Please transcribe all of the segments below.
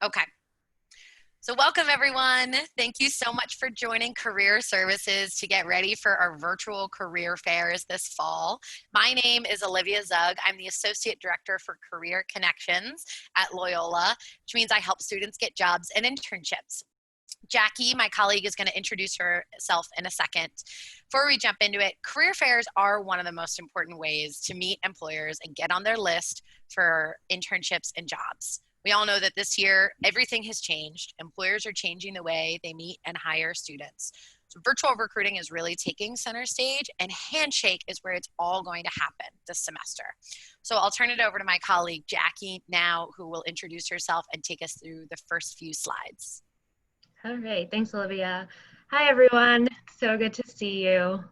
Okay. So welcome everyone. Thank you so much for joining Career Services to get ready for our virtual career fairs this fall. My name is Olivia Zug. I'm the Associate Director for Career Connections at Loyola, which means I help students get jobs and internships. Jackie, my colleague, is going to introduce herself in a second. Before we jump into it, career fairs are one of the most important ways to meet employers and get on their list for internships and jobs. We all know that this year, everything has changed. Employers are changing the way they meet and hire students. So virtual recruiting is really taking center stage, and Handshake is where it's all going to happen this semester. So I'll turn it over to my colleague, Jackie, now, who will introduce herself and take us through the first few slides. All right, thanks, Olivia. Hi, everyone. So good to see you.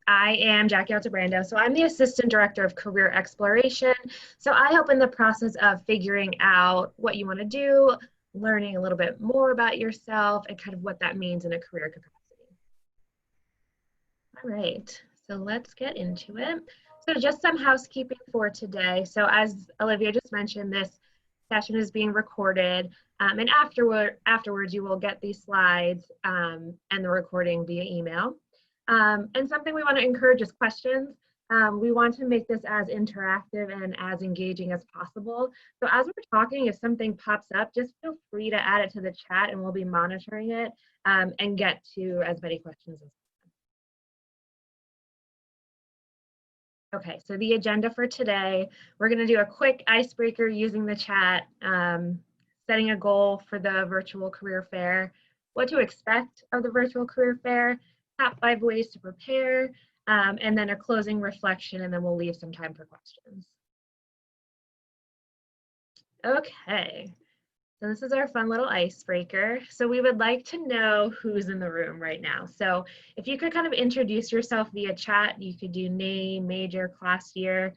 I am Jackie Altebrando, so I'm the Assistant Director of Career Exploration. So I help in the process of figuring out what you want to do, learning a little bit more about yourself, and kind of what that means in a career capacity. All right, so let's get into it. So just some housekeeping for today. So as Olivia just mentioned, this session is being recorded, and afterwards you will get these slides and the recording via email. And something we want to encourage is questions. We want to make this as interactive and as engaging as possible. So as we're talking, if something pops up, just feel free to add it to the chat and we'll be monitoring it and get to as many questions as possible. Okay, so the agenda for today, we're going to do a quick icebreaker using the chat, setting a goal for the virtual career fair, what to expect of the virtual career fair, top 5 ways to prepare, and then a closing reflection, and then we'll leave some time for questions. Okay, so this is our fun little icebreaker. So we would like to know who's in the room right now. So if you could kind of introduce yourself via chat, you could do name, major, class year.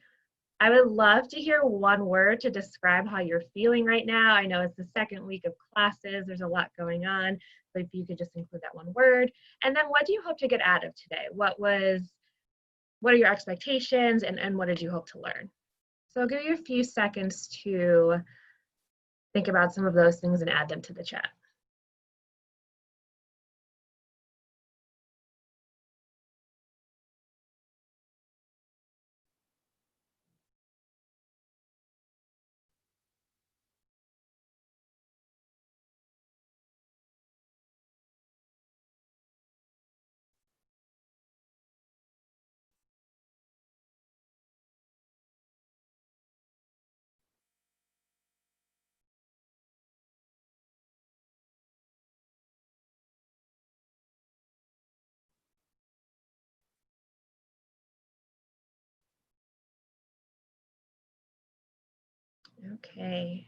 I would love to hear one word to describe how you're feeling right now. I know it's the second week of classes, there's a lot going on, but if you could just include that one word. And then what do you hope to get out of today? What are your expectations and what did you hope to learn? So I'll give you a few seconds to think about some of those things and add them to the chat. Okay.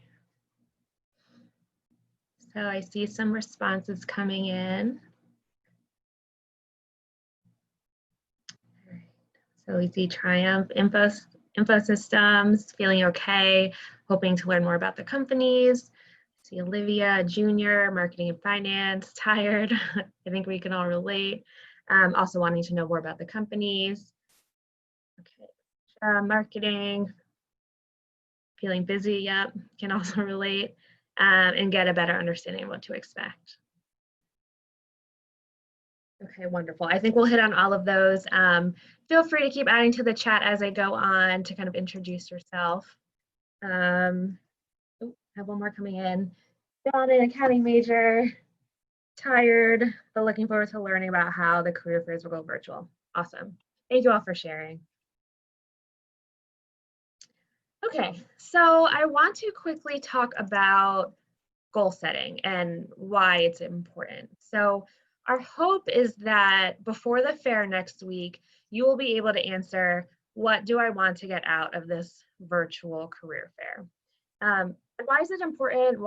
So I see some responses coming in. So we see Triumph, Infosystems, feeling okay, hoping to learn more about the companies. See Olivia, junior, marketing and finance, tired. I think we can all relate. Also wanting to know more about the companies. Okay, marketing, feeling busy, yep, can also relate, and get a better understanding of what to expect. Okay, wonderful. I think we'll hit on all of those. Feel free to keep adding to the chat as I go on to kind of introduce yourself. I have one more coming in. John, an accounting major, tired, but looking forward to learning about how the career fairs will go virtual. Awesome. Thank you all for sharing. Okay, so I want to quickly talk about goal setting and why it's important. So our hope is that before the fair next week, you will be able to answer, what do I want to get out of this virtual career fair? Why is it important?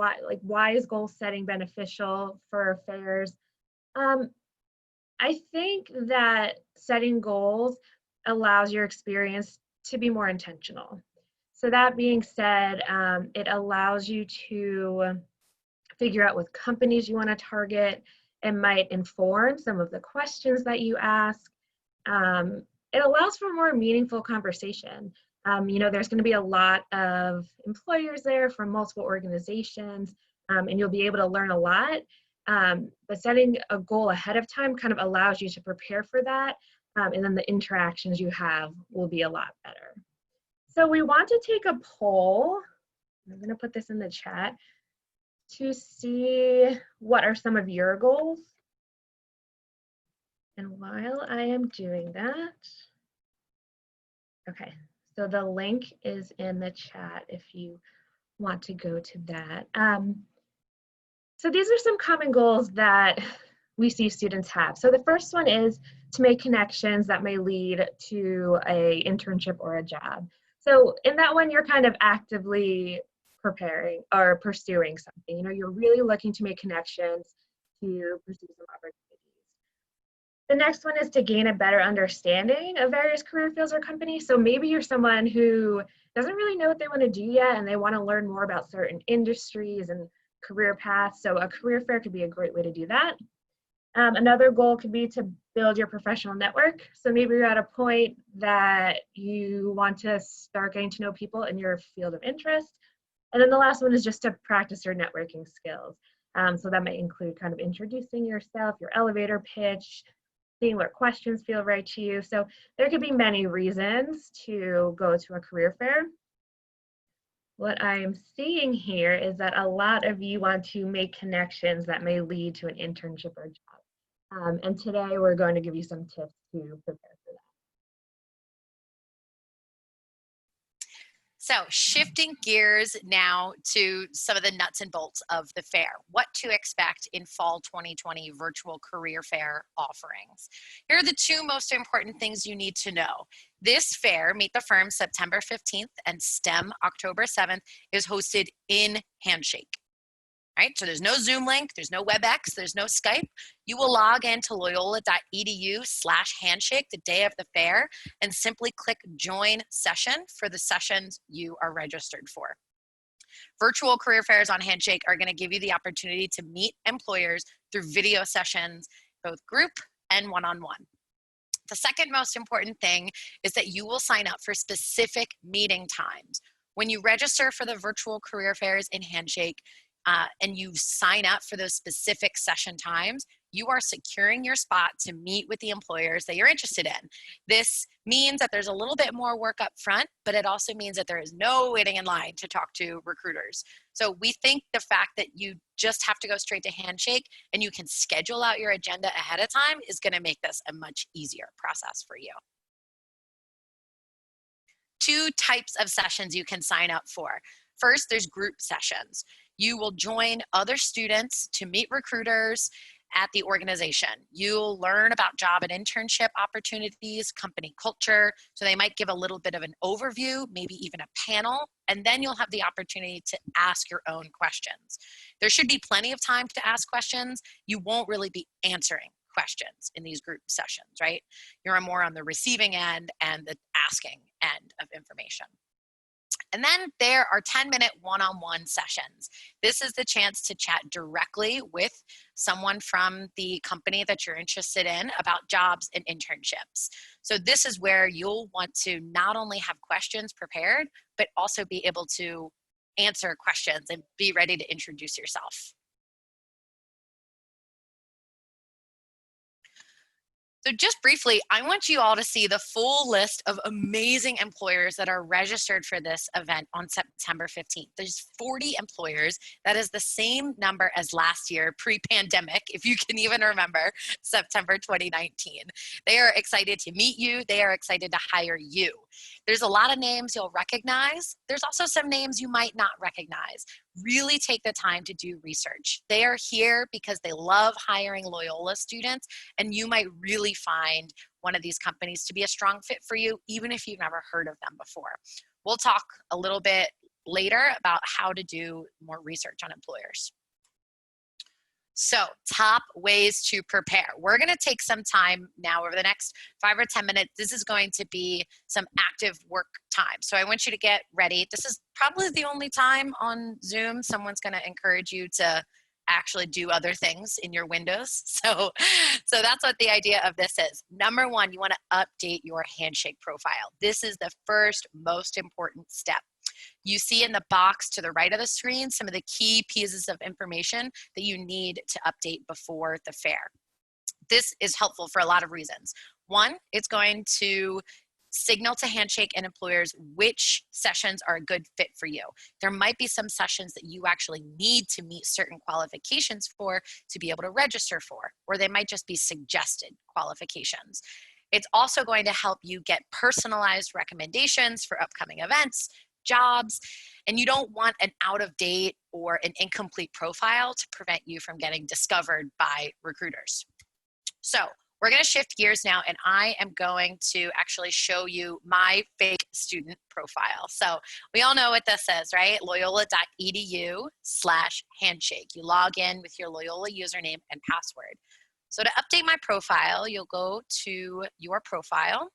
Why is goal setting beneficial for fairs? I think that setting goals allows your experience to be more intentional. So that being said, it allows you to figure out what companies you want to target. It might inform some of the questions that you ask. It allows for more meaningful conversation. There's going to be a lot of employers there from multiple organizations, and you'll be able to learn a lot. But setting a goal ahead of time kind of allows you to prepare for that, and then the interactions you have will be a lot better. So we want to take a poll. I'm going to put this in the chat to see what are some of your goals. And while I am doing that, okay, so the link is in the chat if you want to go to that. So these are some common goals that we see students have. So the first one is to make connections that may lead to an internship or a job. So in that one, you're kind of actively preparing or pursuing something. You're really looking to make connections to pursue some opportunities. The next one is to gain a better understanding of various career fields or companies. So maybe you're someone who doesn't really know what they want to do yet, and they want to learn more about certain industries and career paths. So a career fair could be a great way to do that. Another goal could be to build your professional network. So maybe you're at a point that you want to start getting to know people in your field of interest. And then the last one is just to practice your networking skills. So that might include kind of introducing yourself, your elevator pitch, seeing what questions feel right to you. So there could be many reasons to go to a career fair. What I'm seeing here is that a lot of you want to make connections that may lead to an internship or job. And today we're going to give you some tips to prepare for that. So shifting gears now to some of the nuts and bolts of the fair, what to expect in fall 2020 virtual career fair offerings. Here are the two most important things you need to know. This fair, Meet the Firm, September 15th and STEM October 7th, is hosted in Handshake. Right? So there's no Zoom link, there's no WebEx, there's no Skype. You will log into loyola.edu/handshake the day of the fair and simply click join session for the sessions you are registered for. Virtual career fairs on Handshake are going to give you the opportunity to meet employers through video sessions, both group and one-on-one. The second most important thing is that you will sign up for specific meeting times. When you register for the virtual career fairs in Handshake, and you sign up for those specific session times, you are securing your spot to meet with the employers that you're interested in. This means that there's a little bit more work up front, but it also means that there is no waiting in line to talk to recruiters. So we think the fact that you just have to go straight to Handshake and you can schedule out your agenda ahead of time is going to make this a much easier process for you. Two types of sessions you can sign up for. First, there's group sessions. You will join other students to meet recruiters at the organization. You'll learn about job and internship opportunities, company culture. So they might give a little bit of an overview, maybe even a panel, and then you'll have the opportunity to ask your own questions. There should be plenty of time to ask questions. You won't really be answering questions in these group sessions, right? You're more on the receiving end and the asking end of information. And then there are 10-minute one-on-one sessions. This is the chance to chat directly with someone from the company that you're interested in about jobs and internships. So this is where you'll want to not only have questions prepared, but also be able to answer questions and be ready to introduce yourself. So just briefly, I want you all to see the full list of amazing employers that are registered for this event on September 15th. There's 40 employers. That is the same number as last year, pre-pandemic, if you can even remember, September 2019. They are excited to meet you. They are excited to hire you. There's a lot of names you'll recognize. There's also some names you might not recognize. Really take the time to do research. They are here because they love hiring Loyola students, and you might really find one of these companies to be a strong fit for you, even if you've never heard of them before. We'll talk a little bit later about how to do more research on employers. So, top ways to prepare. We're going to take some time now over the next 5 or 10 minutes. This is going to be some active work time. So I want you to get ready. This is probably the only time on Zoom someone's going to encourage you to actually do other things in your windows. So that's what the idea of this is. Number one, you want to update your Handshake profile. This is the first most important step. You see in the box to the right of the screen some of the key pieces of information that you need to update before the fair. This is helpful for a lot of reasons. One, it's going to signal to Handshake and employers which sessions are a good fit for you. There might be some sessions that you actually need to meet certain qualifications for to be able to register for, or they might just be suggested qualifications. It's also going to help you get personalized recommendations for upcoming events, jobs, and you don't want an out-of-date or an incomplete profile to prevent you from getting discovered by recruiters. So we're going to shift gears now, and I am going to actually show you my fake student profile. So we all know what this is, right? Loyola.edu/handshake. You log in with your Loyola username and password. So to update my profile, you'll go to your profile.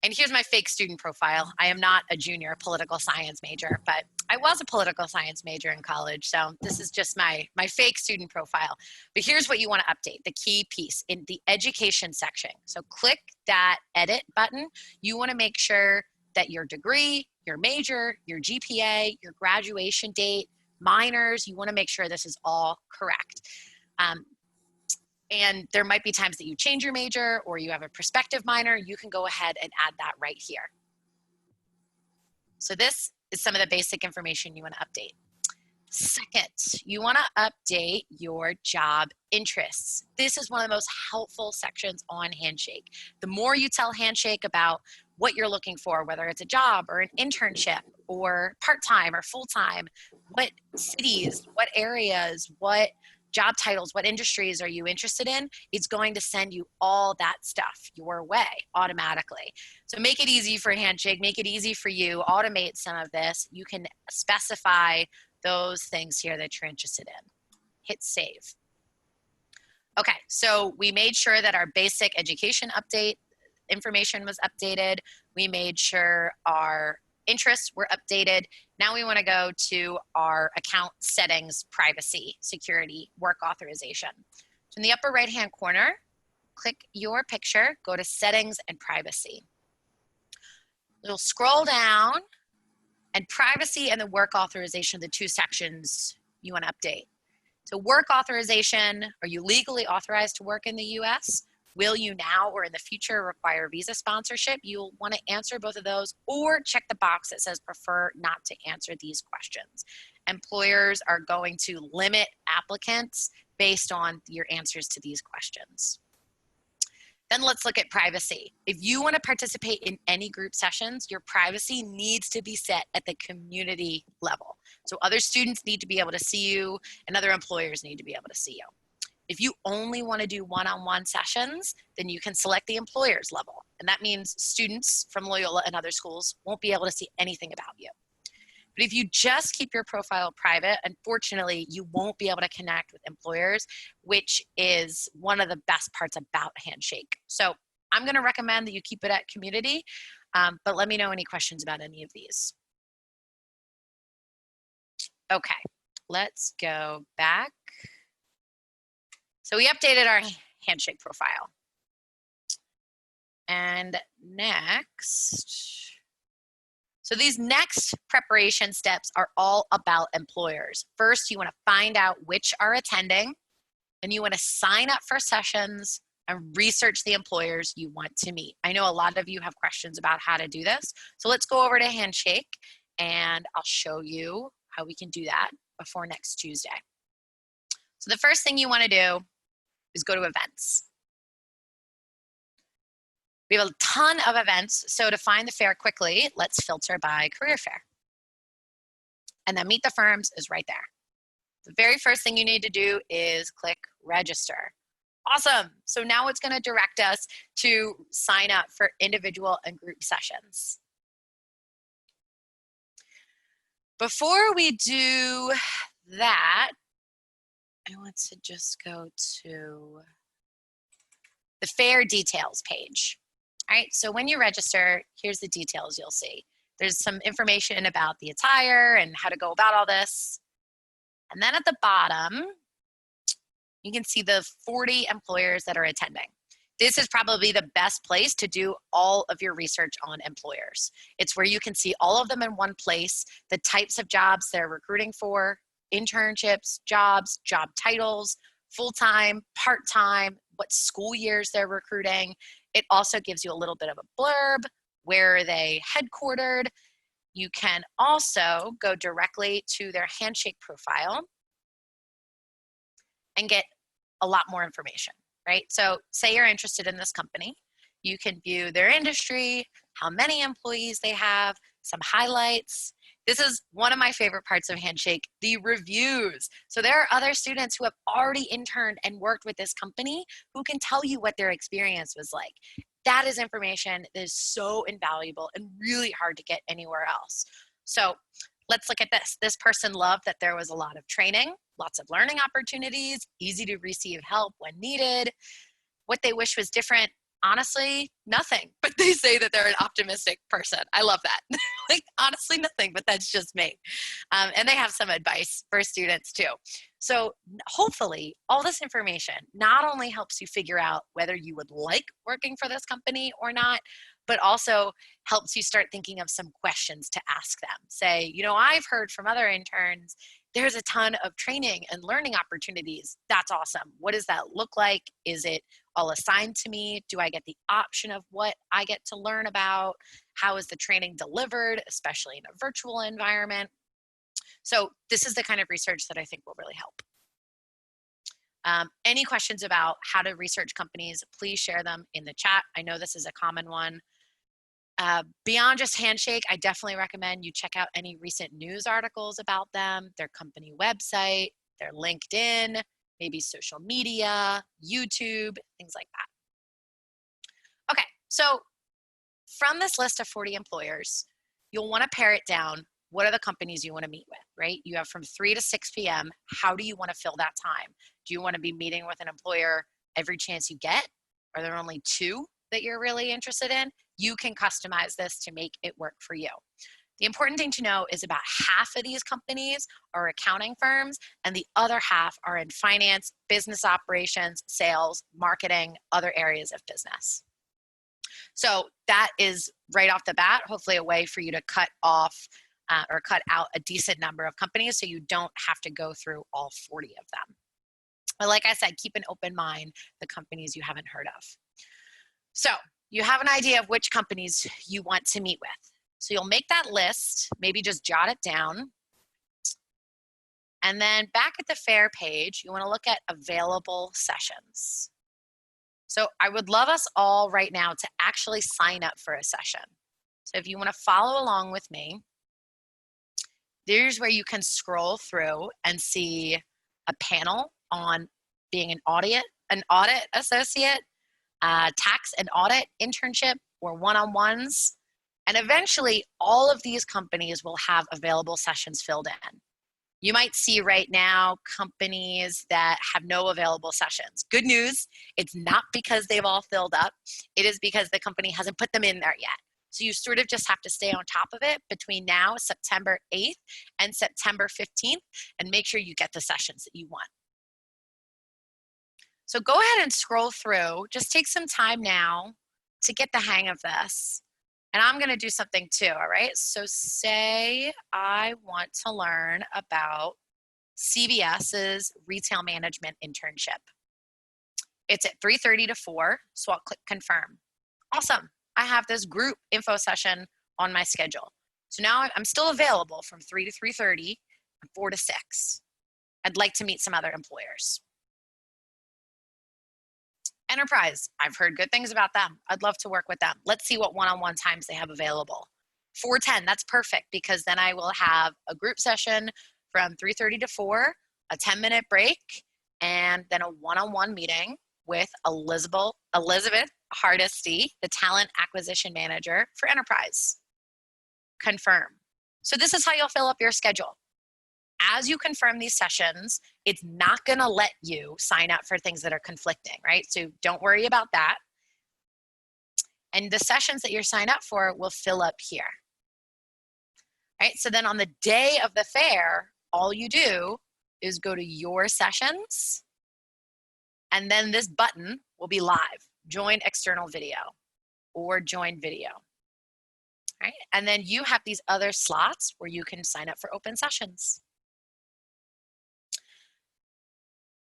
And here's my fake student profile. I am not a junior political science major, but I was a political science major in college. So this is just my fake student profile. But here's what you want to update, the key piece in the education section. So click that edit button. You want to make sure that your degree, your major, your GPA, your graduation date, minors, you want to make sure this is all correct. And there might be times that you change your major or you have a prospective minor, you can go ahead and add that right here. So this is some of the basic information you want to update. Second, you want to update your job interests. This is one of the most helpful sections on Handshake. The more you tell Handshake about what you're looking for, whether it's a job or an internship or part-time or full-time, what cities, what areas, what job titles, what industries are you interested in, it's going to send you all that stuff your way automatically. So make it easy for Handshake, make it easy for you, automate some of this. You can specify those things here that you're interested in. Hit save. Okay, so we made sure that our basic education update information was updated. We made sure our interests were updated. Now we want to go to our account settings, privacy, security, work authorization. So in the upper right-hand corner, click your picture, go to settings and privacy. You'll scroll down, and privacy and the work authorization are the two sections you want to update. So work authorization, are you legally authorized to work in the US? Will you now or in the future require visa sponsorship? You'll want to answer both of those or check the box that says prefer not to answer these questions. Employers are going to limit applicants based on your answers to these questions. Then let's look at privacy. If you want to participate in any group sessions, your privacy needs to be set at the community level. So other students need to be able to see you and other employers need to be able to see you. If you only want to do one-on-one sessions, then you can select the employer's level. And that means students from Loyola and other schools won't be able to see anything about you. But if you just keep your profile private, unfortunately, you won't be able to connect with employers, which is one of the best parts about Handshake. So I'm going to recommend that you keep it at community, but let me know any questions about any of these. Okay, let's go back. So we updated our Handshake profile. And next, so these next preparation steps are all about employers. First, you want to find out which are attending, and you want to sign up for sessions and research the employers you want to meet. I know a lot of you have questions about how to do this. So let's go over to Handshake, and I'll show you how we can do that before next Tuesday. So the first thing you want to do is go to events. We have a ton of events, so to find the fair quickly, let's filter by career fair. And then Meet the Firms is right there. The very first thing you need to do is click register. Awesome, so now it's gonna direct us to sign up for individual and group sessions. Before we do that, I want to just go to the fair details page. All right, so when you register, here's the details you'll see. There's some information about the attire and how to go about all this. And then at the bottom, you can see the 40 employers that are attending. This is probably the best place to do all of your research on employers. It's where you can see all of them in one place, the types of jobs they're recruiting for, internships, jobs, job titles, full-time, part-time, what school years they're recruiting. It also gives you a little bit of a blurb, where are they headquartered. You can also go directly to their Handshake profile and get a lot more information, right? So say you're interested in this company, you can view their industry, how many employees they have, some highlights. This is one of my favorite parts of Handshake, the reviews. So there are other students who have already interned and worked with this company who can tell you what their experience was like. That is information that is so invaluable and really hard to get anywhere else. So let's look at this. This person loved that there was a lot of training, lots of learning opportunities, easy to receive help when needed. What they wish was different, honestly, nothing. But they say that they're an optimistic person. I love that. Like, honestly, nothing, but that's just me. And they have some advice for students too. So hopefully all this information not only helps you figure out whether you would like working for this company or not, but also helps you start thinking of some questions to ask them. Say, you know, I've heard from other interns, there's a ton of training and learning opportunities. That's awesome. What does that look like? Is it all assigned to me? Do I get the option of what I get to learn about? How is the training delivered, especially in a virtual environment? So this is the kind of research that I think will really help. Any questions about how to research companies, please share them in the chat. I know this is a common one. Beyond just Handshake, I definitely recommend you check out any recent news articles about them, their company website, their LinkedIn, maybe social media, YouTube, things like that. Okay, so from this list of 40 employers, you'll want to pare it down. What are the companies you want to meet with, right? You have from 3 to 6 p.m. How do you want to fill that time? Do you want to be meeting with an employer every chance you get? Are there only 2 that you're really interested in? You can customize this to make it work for you. The important thing to know is about half of these companies are accounting firms and the other half are in finance, business operations, sales, marketing, other areas of business. So that is right off the bat, hopefully a way for you to cut off or cut out a decent number of companies so you don't have to go through all 40 of them. But like I said, keep an open mind the companies you haven't heard of. So you have an idea of which companies you want to meet with. So you'll make that list, maybe just jot it down. And then back at the fair page, you want to look at available sessions. So I would love us all right now to actually sign up for a session. So if you want to follow along with me, there's where you can scroll through and see a panel on being an audit associate, tax and audit internship, or one-on-ones. And eventually, all of these companies will have available sessions filled in. You might see right now companies that have no available sessions. Good news, it's not because they've all filled up. It is because the company hasn't put them in there yet. So you sort of just have to stay on top of it between now, September 8th, and September 15th, and make sure you get the sessions that you want. So go ahead and scroll through. Just take some time now to get the hang of this. And I'm going to do something too, all right? So say I want to learn about CVS's retail management internship. It's at 3:30 to 4, so I'll click confirm. Awesome. I have this group info session on my schedule. So now I'm still available from 3 to 3:30 and 4 to 6. I'd like to meet some other employers. Enterprise, I've heard good things about them. I'd love to work with them. Let's see what one-on-one times they have available. 4:10, that's perfect because then I will have a group session from 3:30 to 4, a 10-minute break, and then a one-on-one meeting with Elizabeth Hardesty, the talent acquisition manager for Enterprise. Confirm. So this is how you'll fill up your schedule. As you confirm these sessions, it's not going to let you sign up for things that are conflicting, right? So don't worry about that. And the sessions that you're signed up for will fill up here. right? So then on the day of the fair, all you do is go to your sessions, and then this button will be live, join external video or join video, right? And then you have these other slots where you can sign up for open sessions.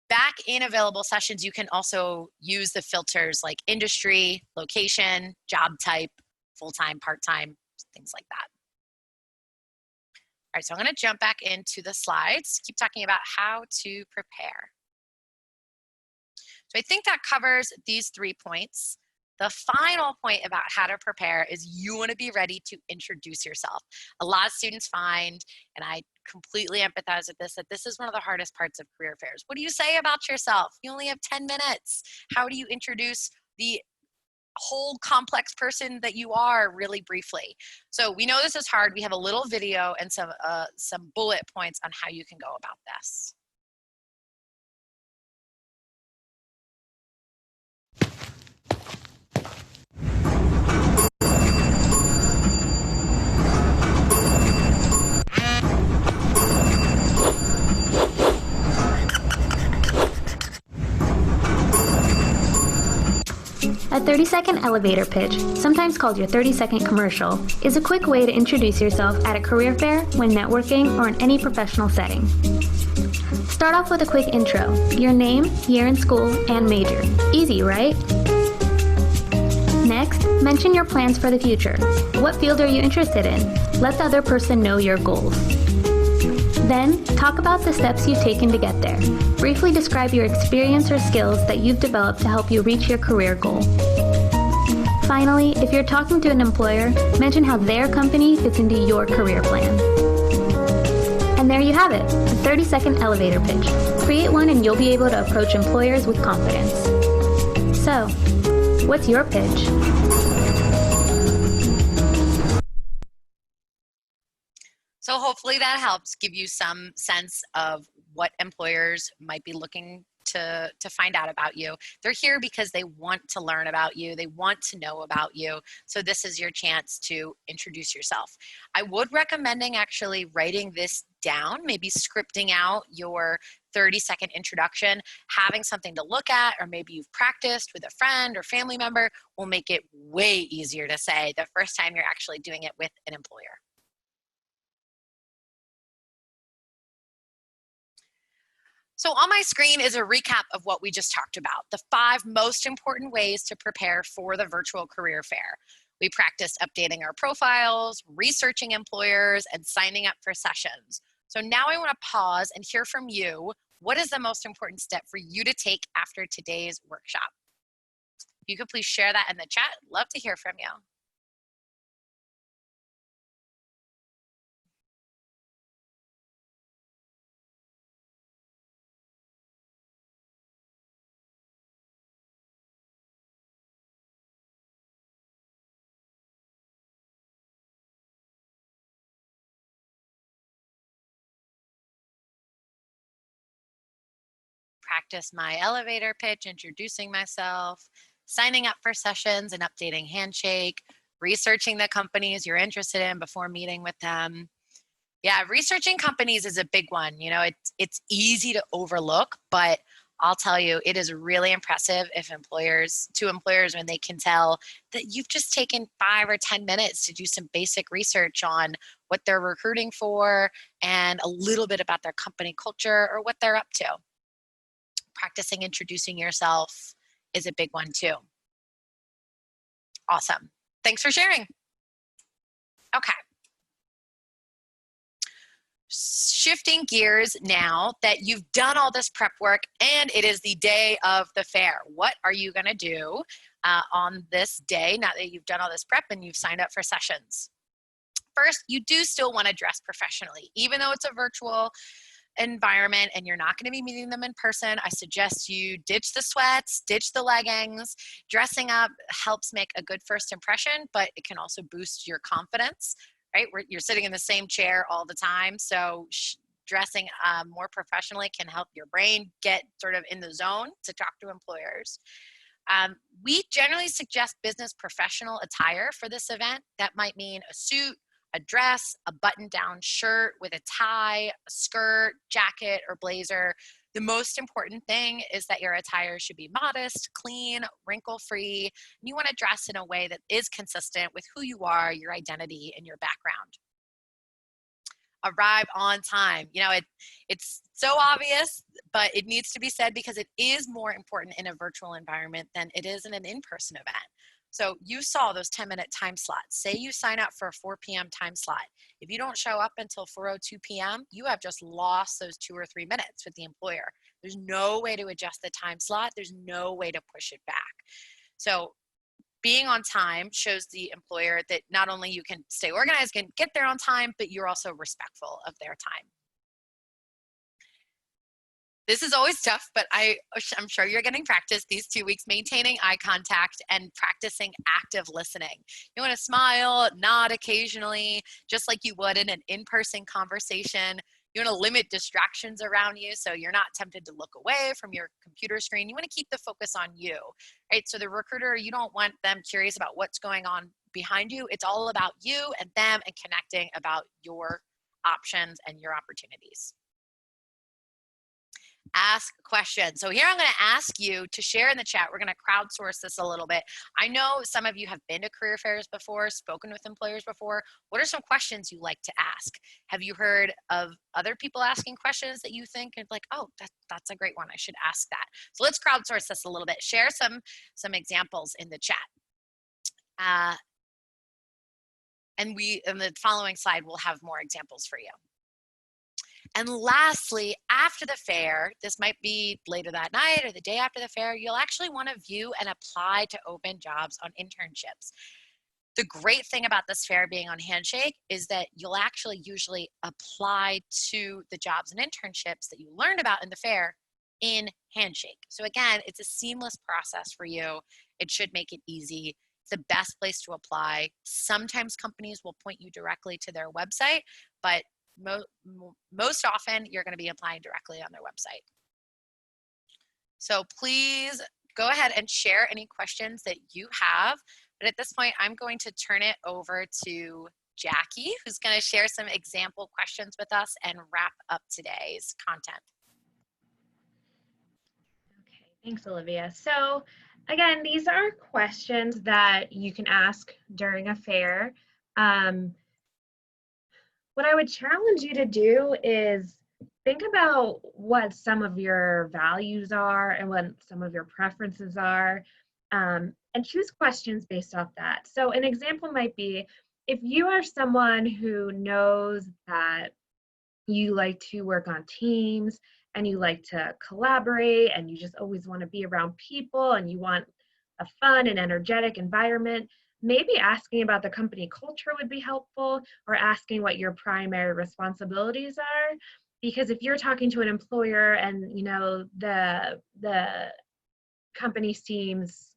Back in available sessions, you can also use the filters like industry, location, job type, full-time, part-time, things like that. All right, so I'm going to jump back into the slides, keep talking about how to prepare. So I think that covers these 3 points. The final point about how to prepare is you want to be ready to introduce yourself. A lot of students find, and I completely empathize with this, that this is one of the hardest parts of career fairs. What do you say about yourself? You only have 10 minutes. How do you introduce the whole complex person that you are really briefly? So we know this is hard. We have a little video and some bullet points on how you can go about this. A 30-second elevator pitch, sometimes called your 30-second commercial, is a quick way to introduce yourself at a career fair, when networking, or in any professional setting. Start off with a quick intro, your name, year in school, and major. Easy, right? Next, mention your plans for the future. What field are you interested in? Let the other person know your goals. Then, talk about the steps you've taken to get there. Briefly describe your experience or skills that you've developed to help you reach your career goal. Finally, if you're talking to an employer, mention how their company fits into your career plan. And there you have it, a 30-second elevator pitch. Create one and you'll be able to approach employers with confidence. So, what's your pitch? So hopefully that helps give you some sense of what employers might be looking to find out about you. They're here because they want to learn about you. They want to know about you. So this is your chance to introduce yourself. I would recommending actually writing this down, maybe scripting out your 30-second introduction, having something to look at, or maybe you've practiced with a friend or family member will make it way easier to say the first time you're actually doing it with an employer. So on my screen is a recap of what we just talked about, the 5 most important ways to prepare for the virtual career fair. We practiced updating our profiles, researching employers, and signing up for sessions. So now I want to pause and hear from you. What is the most important step for you to take after today's workshop? If you could please share that in the chat. Love to hear from you. Practice my elevator pitch, introducing myself, signing up for sessions and updating Handshake, researching the companies you're interested in before meeting with them. Yeah, researching companies is a big one. You know, it's easy to overlook, but I'll tell you, it is really impressive if employers when they can tell that you've just taken 5 or 10 minutes to do some basic research on what they're recruiting for and a little bit about their company culture or what they're up to. Practicing introducing yourself is a big one too. Awesome. Thanks for sharing. Okay. Shifting gears now that you've done all this prep work and it is the day of the fair. What are you going to do on this day now that you've done all this prep and you've signed up for sessions? First, you do still want to dress professionally. Even though it's a virtual environment and you're not going to be meeting them in person, I suggest you ditch the sweats, ditch the leggings. Dressing up helps make a good first impression, but it can also boost your confidence, right? You're sitting in the same chair all the time, so dressing more professionally can help your brain get sort of in the zone to talk to employers. We generally suggest business professional attire for this event. That might mean a suit, a dress, a button-down shirt with a tie, a skirt, jacket, or blazer. The most important thing is that your attire should be modest, clean, wrinkle-free, and you want to dress in a way that is consistent with who you are, your identity, and your background. Arrive on time. You know, it's so obvious, but it needs to be said because it is more important in a virtual environment than it is in an in-person event. So you saw those 10-minute time slots. Say you sign up for a 4 p.m. time slot. If you don't show up until 4:02 p.m., you have just lost those 2 or 3 minutes with the employer. There's no way to adjust the time slot. There's no way to push it back. So being on time shows the employer that not only you can stay organized, can get there on time, but you're also respectful of their time. This is always tough, but I'm sure you're getting practice these 2 weeks maintaining eye contact and practicing active listening. You want to smile, nod occasionally, just like you would in an in-person conversation. You want to limit distractions around you so you're not tempted to look away from your computer screen. You want to keep the focus on you, right? So the recruiter, you don't want them curious about what's going on behind you. It's all about you and them and connecting about your options and your opportunities. Ask questions. So here I'm going to ask you to share in the chat. We're going to crowdsource this a little bit. I know some of you have been to career fairs before, spoken with employers before. What are some questions you like to ask? Have you heard of other people asking questions that you think are like, oh, that's a great one. I should ask that. So let's crowdsource this a little bit. Share some examples in the chat. And in the following slide, we'll have more examples for you. And lastly, after the fair, this might be later that night or the day after the fair, you'll actually want to view and apply to open jobs on internships. The great thing about this fair being on Handshake is that you'll actually usually apply to the jobs and internships that you learned about in the fair in Handshake. So again, it's a seamless process for you. It should make it easy. It's the best place to apply. Sometimes companies will point you directly to their website, but most often you're going to be applying directly on their website. So please go ahead and share any questions that you have. But at this point, I'm going to turn it over to Jackie, who's going to share some example questions with us and wrap up today's content. Okay, thanks, Olivia. So again, these are questions that you can ask during a fair. What I would challenge you to do is think about what some of your values are and what some of your preferences are, and choose questions based off that. So an example might be, if you are someone who knows that you like to work on teams and you like to collaborate and you just always want to be around people and you want a fun and energetic environment, maybe asking about the company culture would be helpful, or asking what your primary responsibilities are. Because if you're talking to an employer and you know the company seems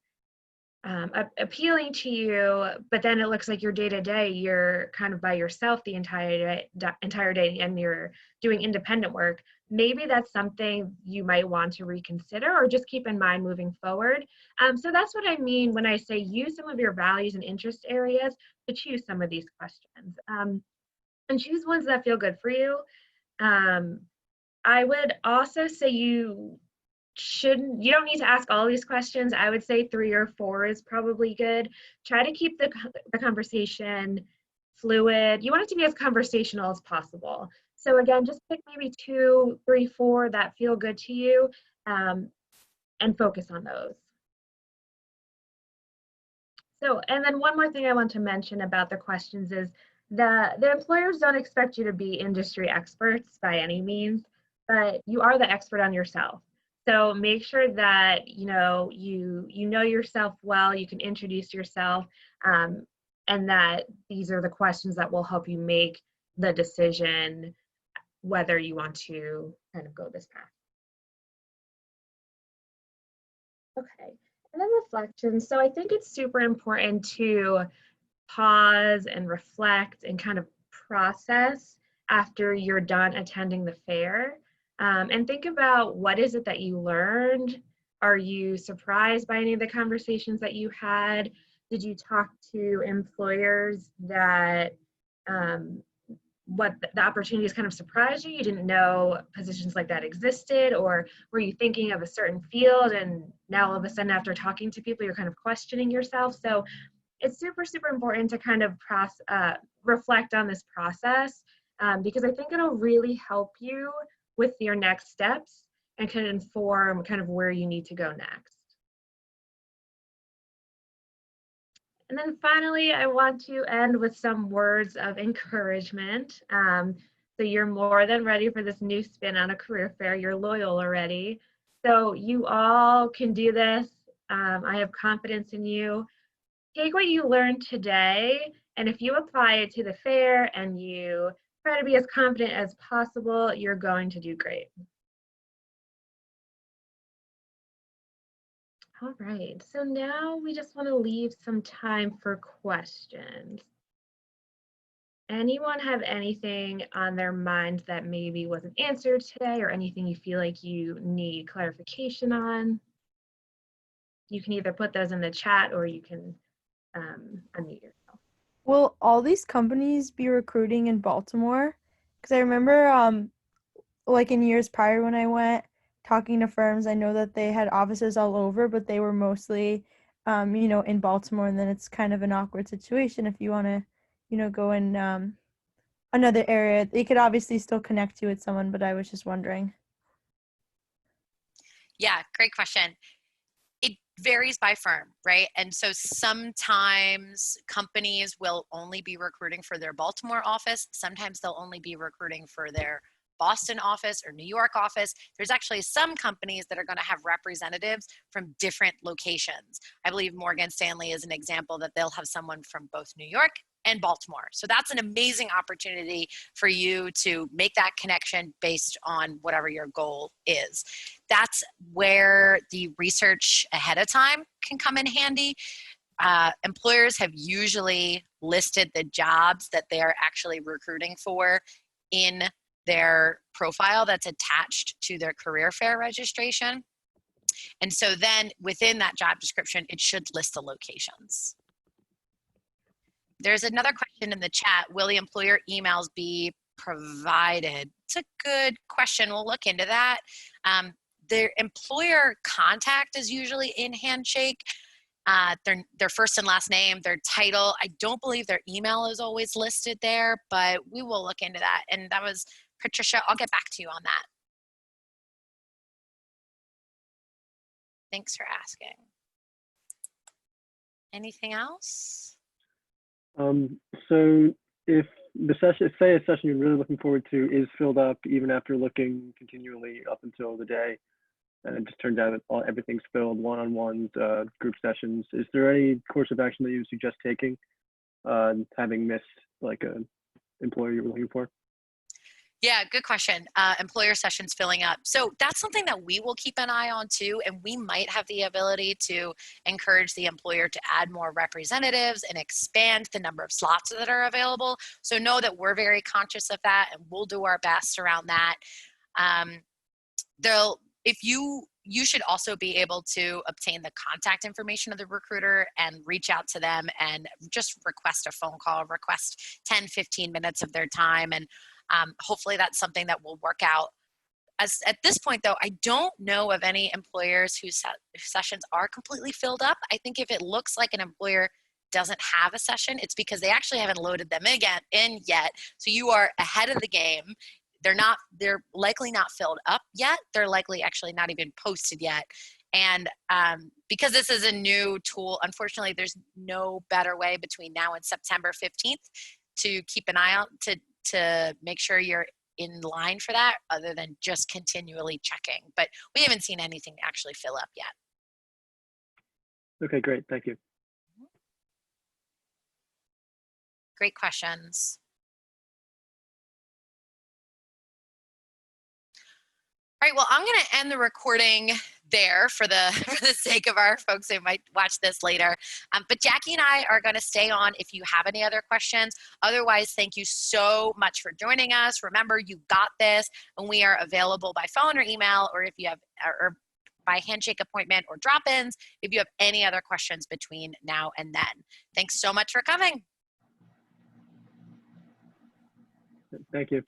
appealing to you, but then it looks like your day-to-day, you're kind of by yourself the entire day and you're doing independent work, maybe that's something you might want to reconsider or just keep in mind moving forward. So that's what I mean when I say use some of your values and interest areas to choose some of these questions. And choose ones that feel good for you. I would also say you don't need to ask all these questions. I would say 3 or 4 is probably good. Try to keep the conversation fluid. You want it to be as conversational as possible. So again, just pick maybe 2, 3, 4 that feel good to you, and focus on those. So, and then one more thing I want to mention about the questions is the employers don't expect you to be industry experts by any means, but you are the expert on yourself. So make sure that you know yourself well, you can introduce yourself, and that these are the questions that will help you make the decision whether you want to kind of go this path. Okay, and then reflection. So I think it's super important to pause and reflect and kind of process after you're done attending the fair. And think about, what is it that you learned? Are you surprised by any of the conversations that you had? Did you talk to employers that what the opportunities kind of surprised you? You didn't know positions like that existed, or were you thinking of a certain field and now all of a sudden after talking to people, you're kind of questioning yourself? So it's super, super important to kind of reflect on this process because I think it'll really help you with your next steps and can inform kind of where you need to go next. And then finally, I want to end with some words of encouragement. So you're more than ready for this new spin on a career fair. You're Loyola ready. So you all can do this. I have confidence in you. Take what you learned today, and if you apply it to the fair and you try to be as confident as possible, you're going to do great. All right, so now we just want to leave some time for questions. Anyone have anything on their mind that maybe wasn't answered today, or anything you feel like you need clarification on? You can either put those in the chat or you can unmute yourself. Will all these companies be recruiting in Baltimore? Because I remember, like in years prior when I went talking to firms, I know that they had offices all over, but they were mostly, in Baltimore. And then it's kind of an awkward situation if you want to, go in another area. They could obviously still connect you with someone, but I was just wondering. Yeah, great question. It varies by firm, right? And so sometimes companies will only be recruiting for their Baltimore office. Sometimes they'll only be recruiting for their Boston office or New York office. There's actually some companies that are going to have representatives from different locations. I believe Morgan Stanley is an example that they'll have someone from both New York and Baltimore. So that's an amazing opportunity for you to make that connection based on whatever your goal is. That's where the research ahead of time can come in handy. Employers have usually listed the jobs that they are actually recruiting for in their profile that's attached to their career fair registration. And so then within that job description, it should list the locations. There's another question in the chat. Will the employer emails be provided? It's a good question. We'll look into that. Their employer contact is usually in Handshake. Their first and last name, their title. I don't believe their email is always listed there, but we will look into that. And that was Patricia. I'll get back to you on that. Thanks for asking. Anything else? So if the session, say a session you're really looking forward to is filled up even after looking continually up until the day, and it just turns out that everything's filled, one-on-ones, group sessions, is there any course of action that you suggest taking, having missed like an employer you were looking for? Yeah, good question. Employer sessions filling up. So that's something that we will keep an eye on too, and we might have the ability to encourage the employer to add more representatives and expand the number of slots that are available. So know that we're very conscious of that, and we'll do our best around that. You should also be able to obtain the contact information of the recruiter and reach out to them and just request a phone call, request 10, 15 minutes of their time. And hopefully that's something that will work out. At this point though, I don't know of any employers whose sessions are completely filled up. I think if it looks like an employer doesn't have a session, it's because they actually haven't loaded them in yet. So you are ahead of the game. They're likely not filled up yet. They're likely actually not even posted yet. And because this is a new tool, unfortunately, there's no better way between now and September 15th to keep an eye out to make sure you're in line for that other than just continually checking. But we haven't seen anything actually fill up yet. Okay, great. Thank you. Great questions. All right, well, I'm going to end the recording there for the sake of our folks who might watch this later. But Jackie and I are going to stay on if you have any other questions. Otherwise, thank you so much for joining us. Remember, you got this, and we are available by phone or email, or if you have, or by handshake appointment or drop-ins, if you have any other questions between now and then. Thanks so much for coming. Thank you.